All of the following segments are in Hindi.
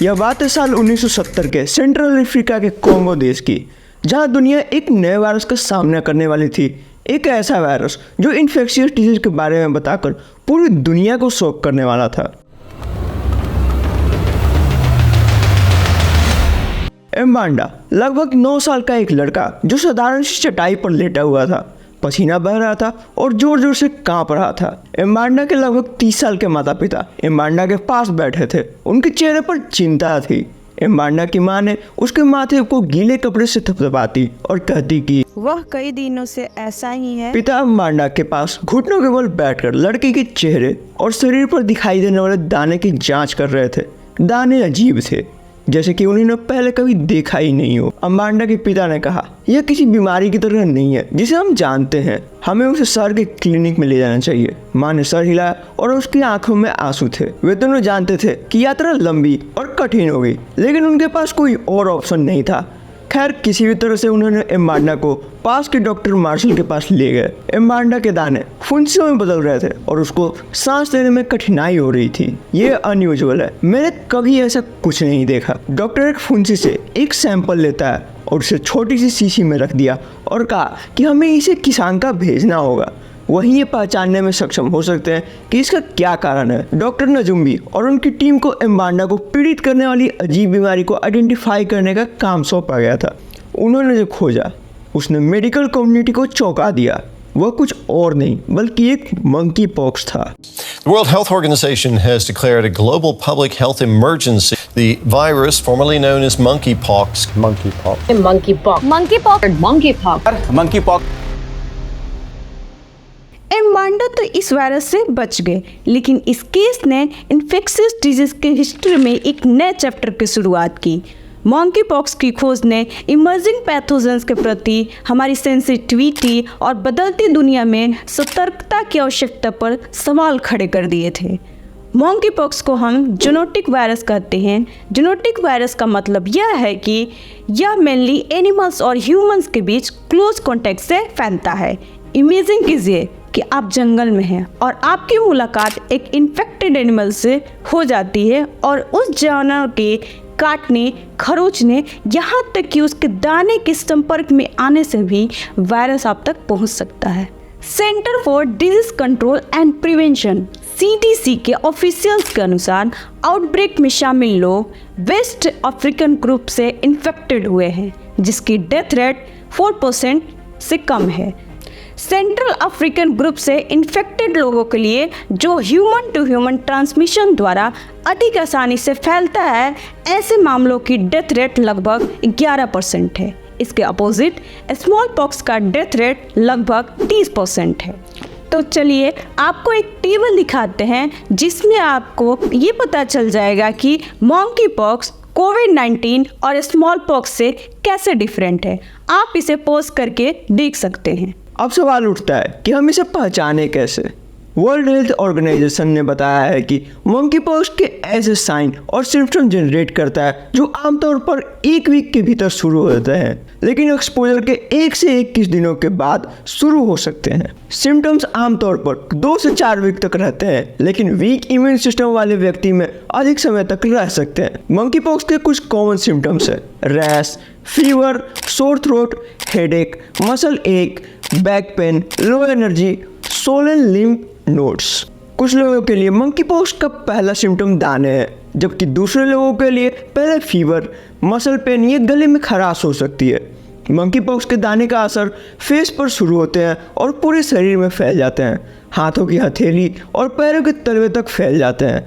यह बात है साल 1970 के सेंट्रल अफ्रीका के कोंगो देश की, जहां दुनिया एक नए वायरस का सामना करने वाली थी। एक ऐसा वायरस जो इन्फेक्शियस डिजीज के बारे में बताकर पूरी दुनिया को शॉक करने वाला था। एम्बांडा लगभग 9 साल का एक लड़का जो साधारण सी चटाई पर लेटा हुआ था, पसीना बह रहा था और जोर जोर से कांप रहा था। एम्बांडा के लगभग 30 साल के माता पिता एम्बांडा के पास बैठे थे। उनके चेहरे पर चिंता थी। एम्बांडा की मां ने उसके माथे को गीले कपड़े से थपथपाती और कहती कि वह कई दिनों से ऐसा ही है। पिता एम्बांडा के पास घुटनों के बल बैठकर लड़के के चेहरे और शरीर पर दिखाई देने वाले दाने की जांच कर रहे थे। दाने अजीब थे, जैसे कि उन्होंने पहले कभी देखा ही नहीं हो। एम्बांडा के पिता ने कहा, यह किसी बीमारी की तरह नहीं है जिसे हम जानते हैं, हमें उसे शहर के क्लिनिक में ले जाना चाहिए। माँ ने सर हिलाया और उसकी आंखों में आंसू थे। वे दोनों जानते थे कि यात्रा लंबी और कठिन होगी, लेकिन उनके पास कोई और ऑप्शन नहीं था। खैर, किसी भी तरह से उन्होंने एम्बांडा को पास के डॉक्टर मार्शल के पास ले गए। एम्बांडा के दाने फुंसियों में बदल रहे थे और उसको सांस लेने में कठिनाई हो रही थी। ये अनयूजुअल है, मैंने कभी ऐसा कुछ नहीं देखा। डॉक्टर एक फुंसी से एक सैंपल लेता है और उसे छोटी सी शीशी में रख दिया और कहा कि हमें इसे किसान का भेजना होगा, वहीं ये पहचानने में सक्षम हो सकते हैं कि इसका क्या कारण है। डॉक्टर नजुम्बी और उनकी टीम को एम्बांडा को पीड़ित करने वाली अजीब बीमारी को आइडेंटिफाई करने का काम सौंपा गया था। उन्होंने जो खोजा उसने मेडिकल कम्युनिटी को चौंका दिया। वह कुछ और नहीं बल्कि एक मंकी पॉक्स था। The World Health Organization has declared a global public health emergency. The virus, formerly known as monkeypox. Monkeypox. Monkeypox. Monkeypox. Monkeypox. Monkeypox. एम्बांडा तो इस वायरस से बच गए, लेकिन इस केस ने इन्फेक्शियस डिजीज के हिस्ट्री में एक नए चैप्टर की शुरुआत की। मंकी पॉक्स की खोज ने इमर्जिंग पैथोजेंस के प्रति हमारी सेंसिटिविटी और बदलती दुनिया में सतर्कता की आवश्यकता पर सवाल खड़े कर दिए थे। मंकी पॉक्स को हम जूनोटिक वायरस कहते हैं। जूनोटिक वायरस का मतलब यह है कि यह मेनली एनिमल्स और ह्यूमंस के बीच क्लोज कॉन्टैक्ट से फैलता है। इमेजिन कीजिए कि आप जंगल में हैं और आपकी मुलाकात एक इन्फेक्टेड एनिमल से हो जाती है और उस जानवर के काटने, खरोंचने, यहाँ तक कि उसके दाने के संपर्क में आने से भी वायरस आप तक पहुँच सकता है। Centre for disease control and prevention CDC के ऑफिशियल्स के अनुसार आउटब्रेक में शामिल लोग वेस्ट अफ्रीकन ग्रुप से इन्फेक्टेड हुए हैं, जिसकी डेथ रेट 4% से कम है। सेंट्रल अफ्रीकन ग्रुप से इन्फेक्टेड लोगों के लिए जो ह्यूमन टू ह्यूमन ट्रांसमिशन द्वारा अधिक आसानी से फैलता है, ऐसे मामलों की डेथ रेट लगभग 11% है। इसके अपोजिट स्मॉल पॉक्स का डेथ रेट लगभग 30% है। तो चलिए आपको एक टेबल दिखाते हैं जिसमें आपको ये पता चल जाएगा कि मंकी पॉक्स कोविड-19 और स्मॉल पॉक्स से कैसे डिफरेंट है। आप इसे पॉज करके देख सकते हैं। अब सवाल उठता है कि हम इसे पहचाने कैसे। वर्ल्ड हेल्थ ऑर्गेनाइजेशन ने बताया है कि मंकी पॉक्स के ऐसे साइन और सिम्टम जनरेट करता है जो आमतौर पर 1 वीक के भीतर शुरू होते हैं, लेकिन एक्सपोजर के 1 से 21 दिनों के बाद शुरू हो सकते हैं। सिम्टम्स आमतौर पर 2 से 4 वीक तक रहते हैं, लेकिन वीक इम्यून सिस्टम वाले व्यक्ति में अधिक समय तक रह सकते हैं। मंकी पॉक्स के कुछ कॉमन सिम्टम्स है rash, fever, sore throat, headache, muscle ache, back pain, low energy, swollen lymph nodes. कुछ लोगों के लिए मंकी पॉक्स का पहला सिम्टम दाने है, जबकि दूसरे लोगों के लिए पहले फीवर, मसल पेन या गले में खराश हो सकती है। मंकी पॉक्स के दाने का असर फेस पर शुरू होते हैं और पूरे शरीर में फैल जाते हैं। हाथों की हथेली और पैरों के तलवे तक फैल जाते हैं।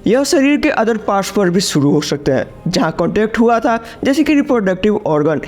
यह शरीर के अदर पार्ट्स पर भी शुरू हो सकते हैं जहाँ कॉन्टैक्ट हुआ था, जैसे कि रिप्रोडक्टिव ऑर्गन।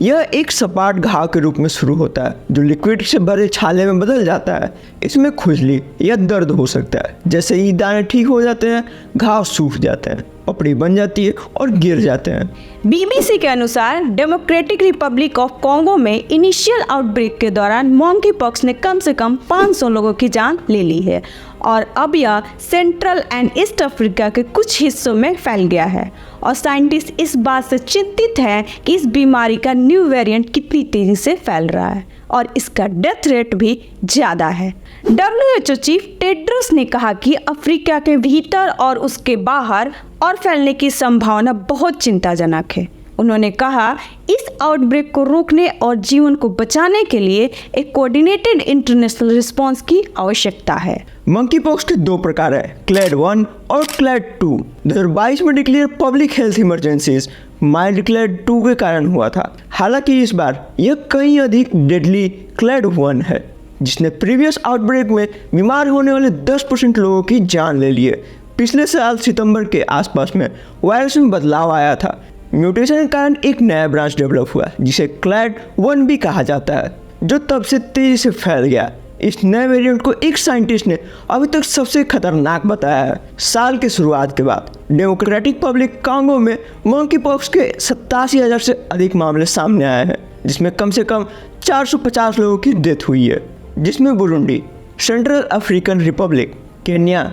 यह एक सपाट घाव के रूप में शुरू होता है जो लिक्विड से भरे छाले में बदल जाता है। इसमें खुजली या दर्द हो सकता है। जैसे ही दाने ठीक हो जाते हैं, घाव सूख जाते हैं, पपड़ी बन जाती है और गिर जाते हैं। BBC के अनुसार डेमोक्रेटिक रिपब्लिक ऑफ कॉन्गो में इनिशियल आउटब्रेक के दौरान मंकी पॉक्स ने कम से कम 500 लोगों की जान ले ली है और अब यह सेंट्रल एंड ईस्ट अफ्रीका के कुछ हिस्सों में फैल गया है। और साइंटिस्ट इस बात से चिंतित हैं कि इस बीमारी का न्यू वेरिएंट कितनी तेजी से फैल रहा है और इसका डेथ रेट भी ज़्यादा है। WHO चीफ टेड्रोस ने कहा कि अफ्रीका के भीतर और उसके बाहर और फैलने की संभावना बहुत चिंताजनक है। उन्होंने कहा, इस आउटब्रेक को रोकने और जीवन को बचाने के लिए एक कोऑर्डिनेटेड इंटरनेशनल रिस्पांस की आवश्यकता है। मंकी पॉक्स के दो प्रकार है, क्लैड 1 और क्लैड 2। 2022 में declare public health emergencies mild clad 2 के कारण हुआ था। हालांकि इस बार यह कहीं अधिक डेडली क्लैड 1 है, जिसने प्रीवियस आउटब्रेक में बीमार होने वाले 10% लोगों की जान ले ली है। पिछले साल सितंबर के आसपास में वायरस में बदलाव आया था। म्यूटेशन के कारण एक नया ब्रांच डेवलप हुआ जिसे क्लैड 1 भी कहा जाता है, जो तब से तेजी से फैल गया। इस नए वेरिएंट को एक साइंटिस्ट ने अभी तक सबसे खतरनाक बताया है। साल के शुरुआत के बाद डेमोक्रेटिक पब्लिक कांगो में मंकी पॉक्स के 87,000 से अधिक मामले सामने आए हैं, जिसमें कम से कम 450 लोगों की डेथ हुई है, जिसमें Burundi, central African Republic, Kenya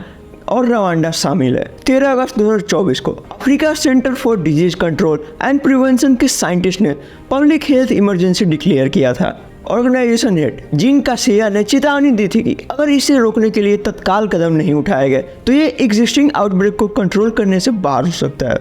और रवांडा शामिल है। 13 अगस्त 2024 को Africa centre for disease control and prevention के साइंटिस्ट ने पब्लिक हेल्थ इमरजेंसी डिक्लेयर किया था। ऑर्गेनाइजेशन हेड जीन कासिया ने चेतावनी दी थी कि अगर इसे रोकने के लिए तत्काल कदम नहीं उठाए गए तो ये एग्जिस्टिंग आउटब्रेक को कंट्रोल करने से बाहर हो सकता है।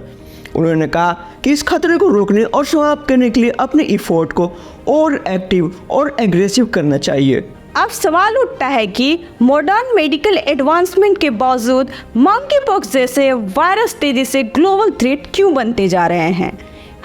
उन्होंने कहा कि इस खतरे को रोकने और समाप्त करने के लिए अपने एफर्ट को और एक्टिव और एग्रेसिव करना चाहिए। अब सवाल उठता है कि मॉडर्न मेडिकल एडवांसमेंट के बावजूद मंकी पॉक्स जैसे वायरस तेजी से ग्लोबल थ्रेट क्यों बनते जा रहे हैं।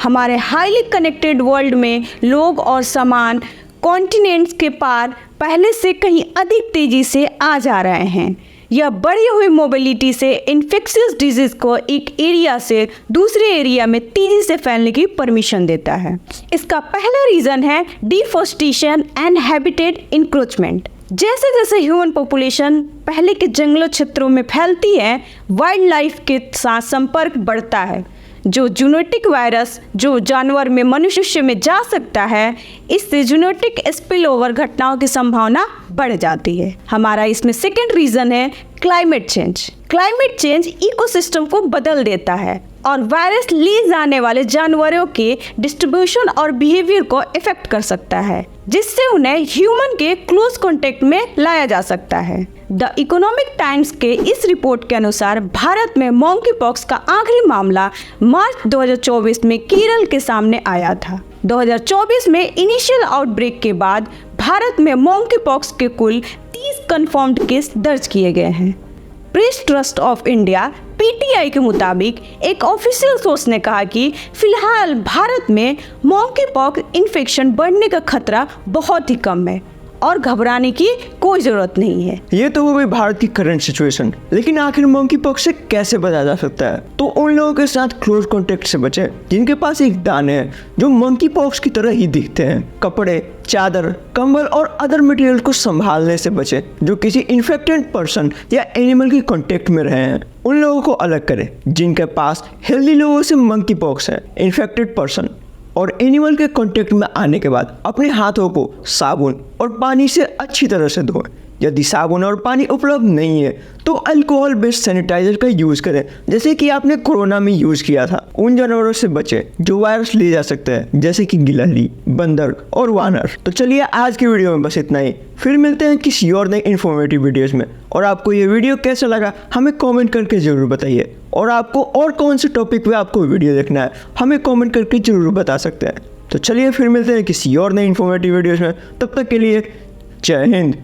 हमारे हाईली कनेक्टेड वर्ल्ड में लोग और सामान कॉन्टिनेंट्स के पार पहले से कहीं अधिक तेजी से आ जा रहे हैं। यह बढ़ी हुई मोबिलिटी से इन्फेक्शियस डिजीज को एक एरिया से दूसरे एरिया में तेजी से फैलने की परमिशन देता है। इसका पहला रीजन है डिफॉरेस्टेशन एंड हैबिटेट इंक्रोचमेंट। जैसे जैसे ह्यूमन पॉपुलेशन पहले के जंगलों क्षेत्रों में फैलती है, वाइल्ड लाइफ के साथ संपर्क बढ़ता है। जो जूनोटिक वायरस जो जानवर में मनुष्य में जा सकता है, इससे जूनोटिक स्पिल ओवर घटनाओं की संभावना बढ़ जाती है। हमारा इसमें सेकेंड रीजन है climate change. Climate change ecosystem को बदल देता है और वायरस ले जाने वाले जानवरों के डिस्ट्रीब्यूशन और बिहेवियर को इफेक्ट कर सकता है, जिससे उन्हें ह्यूमन के क्लोज कांटेक्ट में लाया जा सकता है। द इकोनॉमिक टाइम्स के इस रिपोर्ट के अनुसार भारत में मंकी पॉक्स का आखिरी मामला मार्च 2024 में केरल के सामने आया था। 2024 में इनिशियल आउटब्रेक के बाद भारत में मंकी पॉक्स के कुल 30 कंफर्म्ड केस दर्ज किए गए हैं। Press trust of India PTI के मुताबिक एक ऑफिशियल सोर्स ने कहा कि फिलहाल भारत में मंकी पॉक्स इन्फेक्शन बढ़ने का खतरा बहुत ही कम है और घबराने की कोई जरूरत नहीं है। ये तो हो गई भारत की करंट सिचुएशन, लेकिन आखिर मंकी पॉक्स से कैसे बचा जा सकता है? तो उन लोगों के साथ क्लोज कांटेक्ट से बचें जिनके पास एक दाने हैं जो मंकी पॉक्स की तरह ही दिखते हैं। कपड़े, चादर, कंबल और अदर मटेरियल को संभालने से बचें जो किसी इन्फेक्टेड पर्सन या एनिमल के कांटेक्ट में रहे हैं। उन लोगों को अलग करें जिनके पास हेल्दी लोगों से मंकी पॉक्स है। इन्फेक्टेड पर्सन और एनिमल के कांटेक्ट में आने के बाद अपने हाथों को साबुन और पानी से अच्छी तरह से धोएं। यदि साबुन और पानी उपलब्ध नहीं है तो अल्कोहल बेस्ड सैनिटाइजर का यूज़ करें, जैसे कि आपने कोरोना में यूज़ किया था। उन जानवरों से बचें जो वायरस ले जा सकते हैं, जैसे कि गिलहरी, बंदर और वानर। तो चलिए आज की वीडियो में बस इतना ही। फिर मिलते हैं किसी और नए इन्फॉर्मेटिव वीडियोस में। और आपको ये वीडियो कैसा लगा हमें कमेंट करके ज़रूर बताइए। और आपको और कौन से टॉपिक पे आपको वीडियो देखना है हमें कमेंट करके ज़रूर बता सकते हैं। तो चलिए फिर मिलते हैं किसी और नए इन्फॉर्मेटिव वीडियोस में। तब तक के लिए जय हिंद।